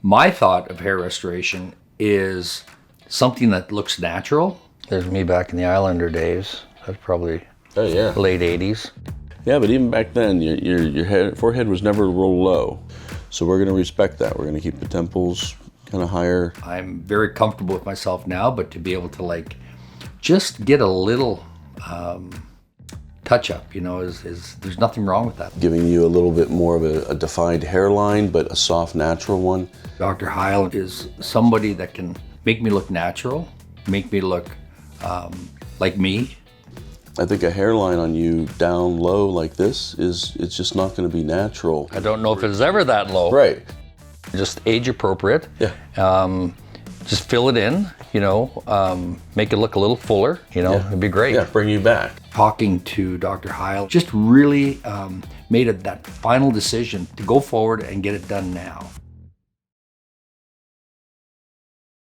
My thought of hair restoration is something that looks natural. There's me back in the Islander days. That's probably late 80s. Yeah, but even back then, your forehead was never real low. So we're going to respect that. We're going to keep the temples kind of higher. I'm very comfortable with myself now, but to be able to just get a little touch up, is there's nothing wrong with that. Giving you a little bit more of a defined hairline, but a soft, natural one. Dr. Heil is somebody that can make me look natural, make me look like me. I think a hairline on you down low like this it's just not going to be natural. I don't know if it's ever that low. Right. Just age appropriate. Yeah. Just fill it in, make it look a little fuller, it'd be great. Yeah, bring you back. Talking to Dr. Heil just really made that final decision to go forward and get it done now.